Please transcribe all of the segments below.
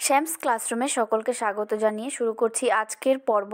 শ্যামস ক্লাসরুমে সকলকে স্বাগত জানিয়ে শুরু করছি আজকের পর্ব।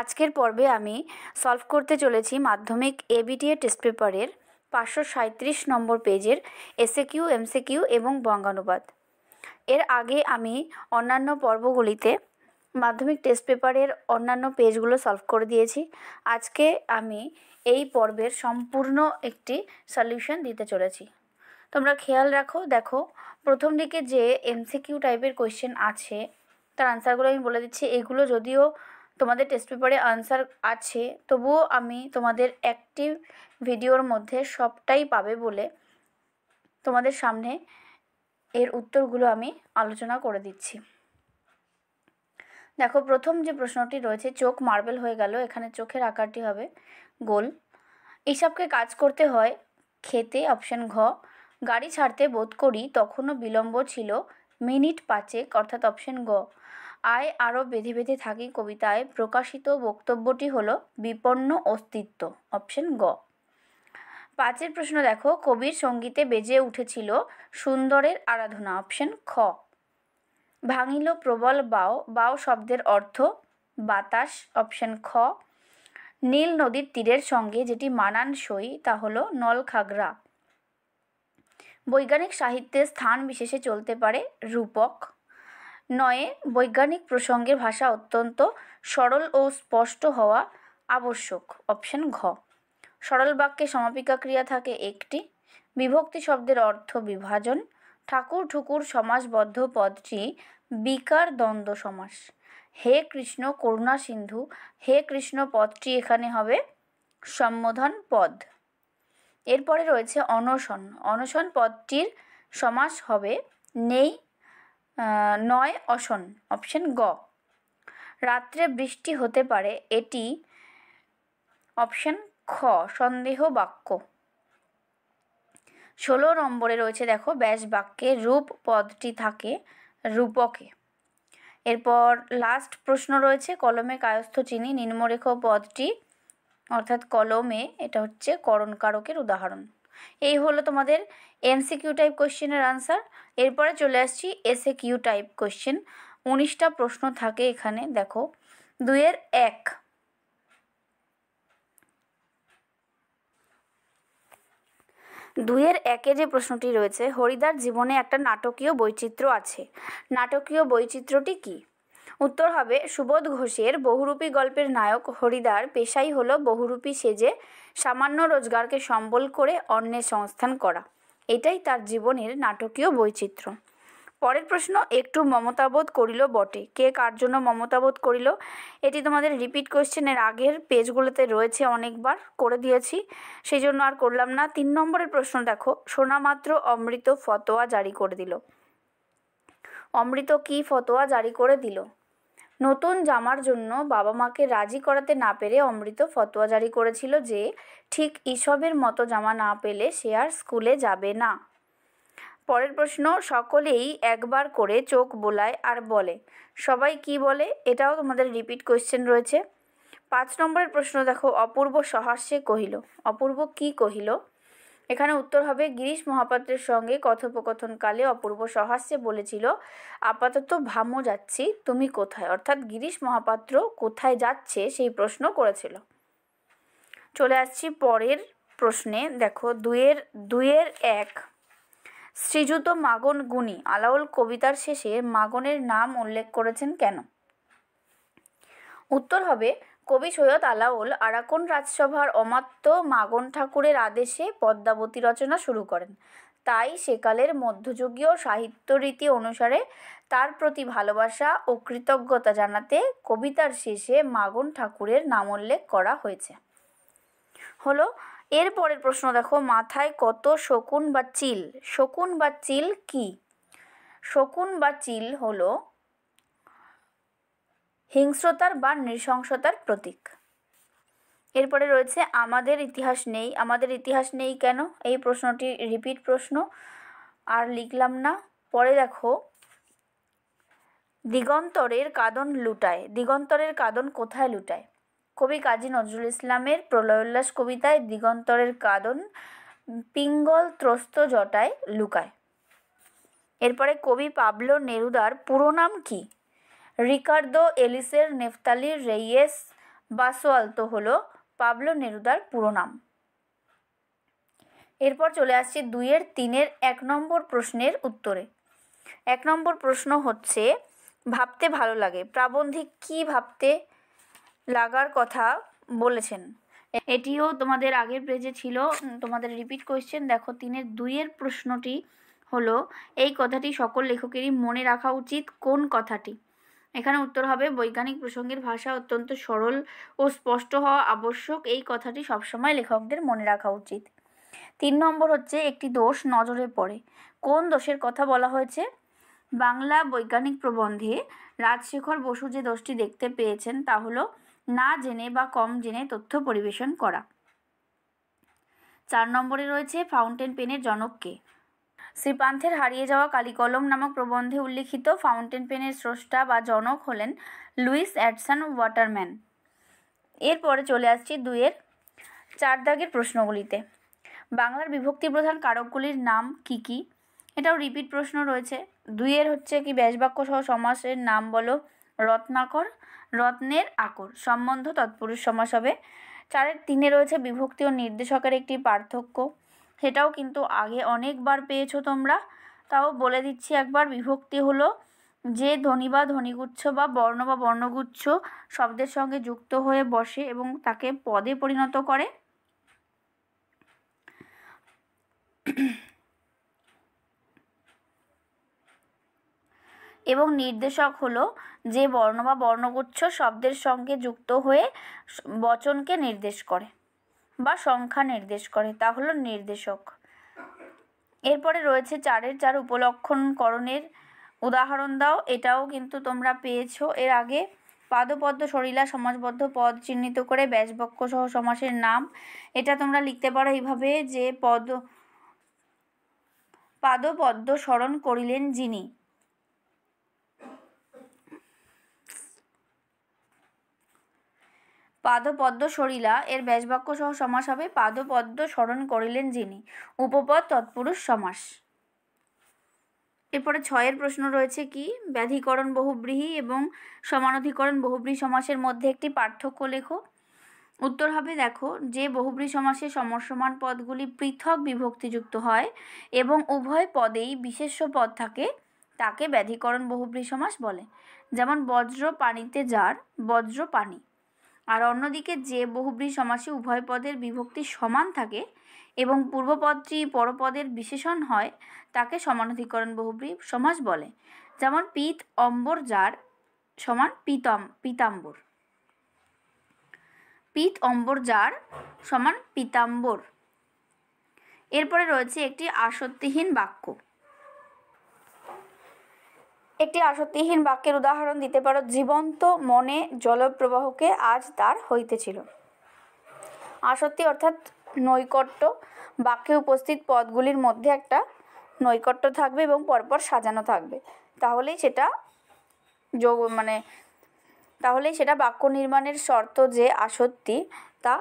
আজকের পর্বে আমি সলভ করতে চলেছি মাধ্যমিক এবিটিএ টেস্ট পেপারের 537 নম্বর পেজের এসএকিউ, এমসিকিউ এবং বঙ্গানুবাদ। এর আগে আমি অন্যান্য পর্বগুলিতে মাধ্যমিক টেস্ট পেপারের অন্যান্য পেজগুলো সলভ করে দিয়েছি। আজকে আমি এই পর্বের সম্পূর্ণ একটি সলিউশন দিতে চলেছি। তোমরা খেয়াল রাখো, দেখো প্রথম দিকে যে এমসিকিউ টাইপের কোয়েশ্চেন আছে তার আনসারগুলো আমি বলে দিচ্ছি। এগুলো যদিও তোমাদের টেস্ট পেপারে আনসার আছে, তবুও আমি তোমাদের একটি ভিডিওর মধ্যে সবটাই পাবে বলে তোমাদের সামনে এর উত্তরগুলো আমি আলোচনা করে দিচ্ছি। দেখো, প্রথম যে প্রশ্নটি রয়েছে, চোখ মার্বেল হয়ে গেল, এখানে চোখের আকারটি হবে গোল। এইসবকে কাজ করতে হয় খেতে, অপশন ঘ। গাড়ি ছাড়তে বোধ করি তখনও বিলম্ব ছিল মিনিট 5 অর্থাৎ অপশন গ। আয় আরও বেঁধে বেঁধে থাকি কবিতায় প্রকাশিত বক্তব্যটি হলো বিপন্ন অস্তিত্ব, অপশন গ। 5 প্রশ্ন দেখো, কবির সঙ্গীতে বেজে উঠেছিল সুন্দরের আরাধনা, অপশন খ। ভাঙিল প্রবল বাও, বাও শব্দের অর্থ বাতাস, অপশন খ। নীল নদীর তীরের সঙ্গে যেটি মানানসই তা হলো নলখাগড়া। বৈজ্ঞানিক সাহিত্যে স্থান বিশেষে চলতে পারে রূপক। 9 বৈজ্ঞানিক প্রসঙ্গের ভাষা অত্যন্ত সরল ও স্পষ্ট হওয়া আবশ্যক, অপশন ঘ। সরল বাক্যে সমাপিকা ক্রিয়া থাকে একটি। বিভক্তি শব্দের অর্থ বিভাজন। ঠাকুর ঠুকুর সমাসবদ্ধ পদটি বিকার দ্বন্দ্ব সমাস। হে কৃষ্ণ করুণা সিন্ধু, হে কৃষ্ণ পদটি এখানে হবে সম্বোধন পদ। এরপরে রয়েছে অনশন। অনশন পদটির সমাস হবে নেই, নয় অসন, অপশন গ। রাত্রে বৃষ্টি হতে পারে, এটি অপশন খ সন্দেহ বাক্য। 16 নম্বরে রয়েছে দেখো, ব্যাস বাক্যে রূপ পদটি থাকে রূপকে। এরপর লাস্ট প্রশ্ন রয়েছে, কলমে কায়স্থ চিনি নিম্নরেখ পদটি অর্থাৎ কলমে, এটা হচ্ছে করণকারকের উদাহরণ। এই হলো তোমাদের এমসিকিউ টাইপ কোয়েশ্চেনের আনসার। এরপরে চলে আসছি এসএকিউ টাইপ কোয়েশ্চেন। 19টা প্রশ্ন থাকে এখানে। দেখো, 2-এর 1। দুইয়ের একে যে প্রশ্নটি রয়েছে, হরিদার জীবনে একটা নাটকীয় বৈচিত্র্য আছে, নাটকীয় বৈচিত্র্যটি কি? উত্তর হবে সুবোধ ঘোষের বহুরূপী গল্পের নায়ক হরিদার পেশাই হলো বহুরূপী সেজে সামান্য রোজগারকে সম্বল করে অন্যের সংস্থান করা। এটাই তার জীবনের নাটকীয় বৈচিত্র্য। পরের প্রশ্ন, একটু মমতাবোধ করিল বটে। কে কার জন্য মমতাবোধ করিল? এটি তোমাদের রিপিট কোয়েশ্চেনের আগের পেজগুলোতে রয়েছে, অনেকবার করে দিয়েছি, সেই জন্য আর করলাম না। 3 নম্বরের প্রশ্ন দেখো, শোনামাত্র অমৃত ফতোয়া জারি করে দিল। অমৃত কি ফতোয়া জারি করে দিল? নতুন জামার জন্য বাবা মাকে রাজি করাতে না পেরে অমৃত ফতোয়া জারি করেছিল যে ঠিক ঈশবের মতো জামা না পেলে সে আর স্কুলে যাবে না। পরের প্রশ্ন, সকলেই একবার করে চোখ বোলায় আর বলে। সবাই কি বলে? এটাও তোমাদের রিপিট কোয়েশ্চেন রয়েছে। 5 নম্বরের প্রশ্ন দেখো, অপূর্ব সহাস্যে কহিল। অপূর্ব কি কহিল? এখানে উত্তর হবে গিরিশ মহাপাত্রের সঙ্গে কথোপকথনকালে অপূর্ব সহাস্যে বলেছিল, আপাতত ভামো যাচ্ছি, তুমি কোথায়? অর্থাৎ গিরিশ মহাপাত্র কোথায় যাচ্ছে সেই প্রশ্ন করেছিল। চলে আসছি পরের প্রশ্নে। দেখো, 2-এর 1। শ্রীযুত মাগন গুণী আলাওল কবিতার শেষে মাগনের নাম উল্লেখ করেছেন কেন? উত্তর হবে কবি সৈয়দ আলাওল আরাকন রাজসভার অমাত্য মাগন ঠাকুরের আদেশে পদ্মাবতী রচনা শুরু করেন। তাই সেকালের মধ্যযুগীয় সাহিত্য রীতি অনুসারে তার প্রতি ভালোবাসা ও কৃতজ্ঞতা জানাতে কবিতার শেষে মাগন ঠাকুরের নাম উল্লেখ করা হয়েছে। হলো এর পরের প্রশ্ন দেখো, মাথায় কত শকুন বা চিল। শকুন বা চিল কি? শকুন বা চিল হলো হিংস্রতার বা নৃশংসতার প্রতীক। এরপরে রয়েছে আমাদের ইতিহাস নেই। আমাদের ইতিহাস নেই কেন? এই প্রশ্নটি রিপিট প্রশ্ন, আর লিখলাম না। পরে দেখো, দিগন্তরের কাঁদন লুটায়। দিগন্তরের কাঁদন কোথায় লুটায়? কবি কাজী নজরুল ইসলামের প্রলয়োল্লাস কবিতায় দিগন্তরের কাঁদন পিঙ্গল ত্রস্ত জটায় লুকায়। এরপরে কবি পাবলো নেরুদার পুরো নাম কি? রিকার্দো এলিসের নেফতালি রেইয়েস বাসোয়ালতো হলো পাবলো নেরুদার পুরো নাম। এরপর চলে আসছি 2-এর 3-এর 1 নম্বর প্রশ্নের উত্তরে। 1 নম্বর প্রশ্ন হচ্ছে, ভাবতে ভালো লাগে প্রাবন্ধিক কি ভাবতে লাগার কথা বলেছেন? এটিও তোমাদের আগের পেজে ছিল, তোমাদের রিপিট কোয়েশ্চেন। দেখো 3-এর 2-এর প্রশ্নটি হলো, এই কথাটি সকল লেখকেরই মনে রাখা উচিত কোন কথাটি? এখানে উত্তর হবে, বৈজ্ঞানিক প্রসঙ্গের ভাষা অত্যন্ত সরল ও স্পষ্ট হওয়া আবশ্যক, এই কথাটি সবসময় লেখকদের মনে রাখা উচিত। 3 নম্বর হচ্ছে, একটি দোষ নজরে পড়ে, কোন দোষের কথা বলা হয়েছে? বাংলা বৈজ্ঞানিক প্রবন্ধে রাজশেখর বসু যে দোষটি দেখতে পেয়েছেন তা হলো না জেনে বা কম জেনে তথ্য পরিবেশন করা। 4 নম্বরে রয়েছে, ফাউন্টেন পেনের জনক কে? শ্রীপান্থের হারিয়ে যাওয়া কালিকলম নামক প্রবন্ধে উল্লিখিত ফাউন্টেন পেনের স্রষ্টা বা জনক হলেন লুইস অ্যাডসন ওয়াটারম্যান। এরপরে চলে আসছি 2-এর 4 দাগের প্রশ্নগুলিতে। বাংলার বিভক্তি প্রধান কারকগুলির নাম কি কি? এটাও রিপিট প্রশ্ন রয়েছে। 2-এর হচ্ছে কি, ব্যাসবাক্য সহ সমাসের নাম বলো। রত্নাকর, রত্নের আকর, সম্বন্ধ তৎপুরুষ সমাস হবে। 4-এর 3-এ রয়েছে বিভক্তি ও নির্দেশকের একটি পার্থক্য, সেটাও কিন্তু আগে অনেকবার পেয়েছো তোমরা, তাও বলে দিচ্ছি একবার। বিভক্তি হলো যে ধ্বনি বা ধ্বনিগুচ্ছ বা বর্ণ বা বর্ণগুচ্ছ শব্দের সঙ্গে যুক্ত হয়ে বসে এবং তাকে পদে পরিণত করে। এবং নির্দেশক হলো যে বর্ণ বা বর্ণগুচ্ছ শব্দের সঙ্গে যুক্ত হয়ে বচনকে নির্দেশ করে বা সংখ্যা নির্দেশ করে, তা হলো নির্দেশক। এরপরে রয়েছে 4-এর 4 উপলক্ষণকরণের উদাহরণ দাও। এটাও কিন্তু তোমরা পেয়েছো এর আগে। পাদপদ্ম সরিলা সমাসবদ্ধ পদ চিহ্নিত করে ব্যাসবাক্য সহ সমাসের নাম। এটা তোমরা লিখতে পারো এইভাবে, যে পাদপদ্ম স্মরণ করিলেন যিনি। পাদপদ্ম সরিলা এর ব্যাসবাক্য সহ সমাস হবে পাদপদ্ম স্মরণ করিলেন যিনি, উপপদ তৎপুরুষ সমাস। এরপরে 6-এর প্রশ্ন রয়েছে কি, ব্যাধিকরণ বহুব্রীহি এবং সমানাধিকরণ বহুব্রীহি সমাসের মধ্যে একটি পার্থক্য লেখো। উত্তর হবে, দেখো, যে বহুব্রীহি সমাসে সমসমান পদগুলি পৃথক বিভক্তিযুক্ত হয় এবং উভয় পদেই বিশেষ্য পদ থাকে তাকে ব্যাধিকরণ বহুব্রীহি সমাস বলে। যেমন বজ্র পানিতে যার, বজ্র পানি। আর অন্যদিকে যে বহুব্রীহি সমাসে উভয় পদের বিভক্তি সমান থাকে এবং পূর্বপদটি পরপদের বিশেষণ হয় তাকে সমানাধিকরণ বহুব্রীহি সমাস বলে। যেমন পিত অম্বর যার সমান পীতাম্বর, পিত অম্বর যার সমান পীতাম্বর। এরপরে রয়েছে একটি আসক্তিহীন বাক্য। একটি আসক্তিহীন বাক্যের উদাহরণ দিতে পারো, জীবন্ত মনে জলপ্রবাহকে আজ তার হইতেছিল। আসক্তি অর্থাৎ নৈকট্য, বাক্যে উপস্থিত পদগুলির মধ্যে একটা নৈকট্য থাকবে এবং পরপর সাজানো থাকবে, তাহলেই সেটা বাক্য নির্মাণের শর্ত। যে আসক্তি তা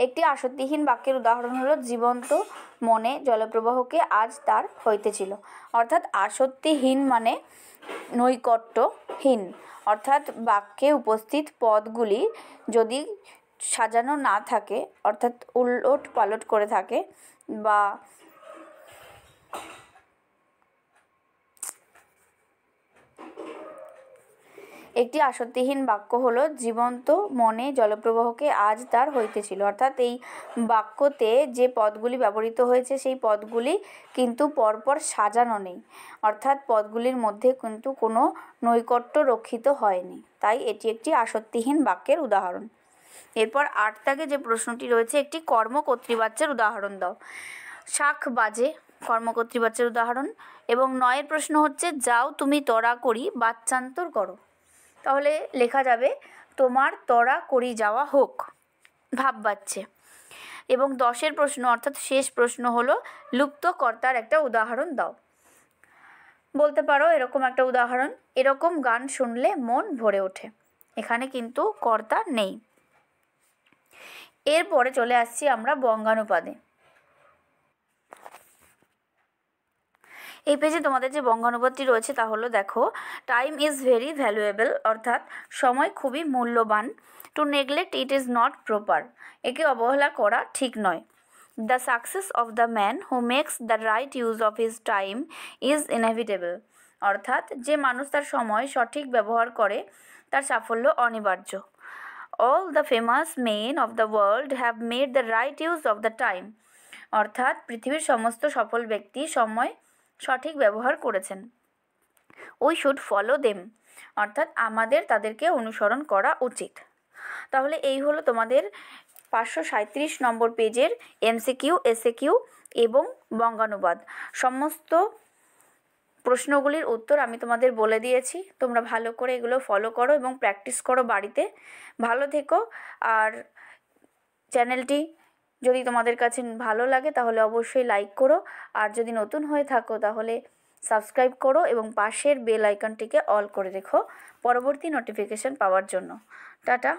একটি আসক্তিহীন বাক্যের উদাহরণ হলো, জীবন্ত মনে জলপ্রবাহকে আজ তার হইতেছিল। অর্থাৎ আসক্তিহীন মানে নৈকট্যহীন, অর্থাৎ বাক্যে উপস্থিত পদগুলি যদি সাজানো না থাকে, অর্থাৎ উলট পালট করে থাকে বা একটি আসক্তিহীন বাক্য হলো, জীবন্ত মনে জলপ্রবাহকে আজ তার হইতেছিল। অর্থাৎ এই বাক্যতে যে পদগুলি ব্যবহৃত হয়েছে সেই পদগুলি কিন্তু পরপর সাজানো নেই, অর্থাৎ পদগুলির মধ্যে কিন্তু কোনো নৈকট্য রক্ষিত হয়নি, তাই এটি একটি আসক্তিহীন বাক্যের উদাহরণ। এরপর 8 দাগে যে প্রশ্নটি রয়েছে, একটি কর্মকর্তৃবাচ্যের উদাহরণ দাও। শাখ বাজে কর্মকর্তৃবাচ্যের উদাহরণ। এবং 9-এর প্রশ্ন হচ্ছে, যাও তুমি তরা করি বাচ্চান্তর করো। তাহলে লেখা যাবে, তোমার তরা করি যাওয়া হোক, ভাব বাচ্চে। এবং 10-এর প্রশ্ন অর্থাৎ শেষ প্রশ্ন হলো, লুপ্ত কর্তার একটা উদাহরণ দাও। বলতে পারো এরকম একটা উদাহরণ, এরকম গান শুনলে মন ভরে ওঠে। এখানে কিন্তু কর্তা নেই। এরপরে চলে আসছি আমরা বঙ্গানুপাদে। এই পেজে তোমাদের যে বঙ্গানুবাদটি রয়েছে তা হলো, দেখো, টাইম ইজ ভেরি ভ্যালুয়েবল, অর্থাৎ সময় খুবই মূল্যবান। To neglect it is not proper, একে অবহেলা করা ঠিক নয়। The success of the man who makes the right use of his time is inevitable, অর্থাৎ যে মানুষ তার সময় সঠিক ব্যবহার করে তার সাফল্য অনিবার্য। All the famous men of the world have made the right use of the time, অর্থাৎ পৃথিবীর সমস্ত সফল ব্যক্তি সময় সঠিক ব্যবহার করেছেন। উই শুড ফলো দেম, অর্থাৎ আমাদের তাদেরকে অনুসরণ করা উচিত। তাহলে এই হলো তোমাদের 537 নম্বর পেজের এমসিকিউ, এসএকিউ এবং বঙ্গানুবাদ। সমস্ত প্রশ্নগুলির উত্তর আমি তোমাদের বলে দিয়েছি, তোমরা ভালো করে এগুলো ফলো করো এবং প্র্যাকটিস করো বাড়িতে। ভালো থেকো। আর চ্যানেলটি যদি তোমাদের কাছে ভালো লাগে তাহলে অবশ্যই লাইক করো, আর যদি নতুন হয়ে থাকো তাহলে সাবস্ক্রাইব করো এবং পাশের বেল আইকনটিকে অল করে রেখো পরবর্তী নোটিফিকেশন পাওয়ার জন্য। টাটা।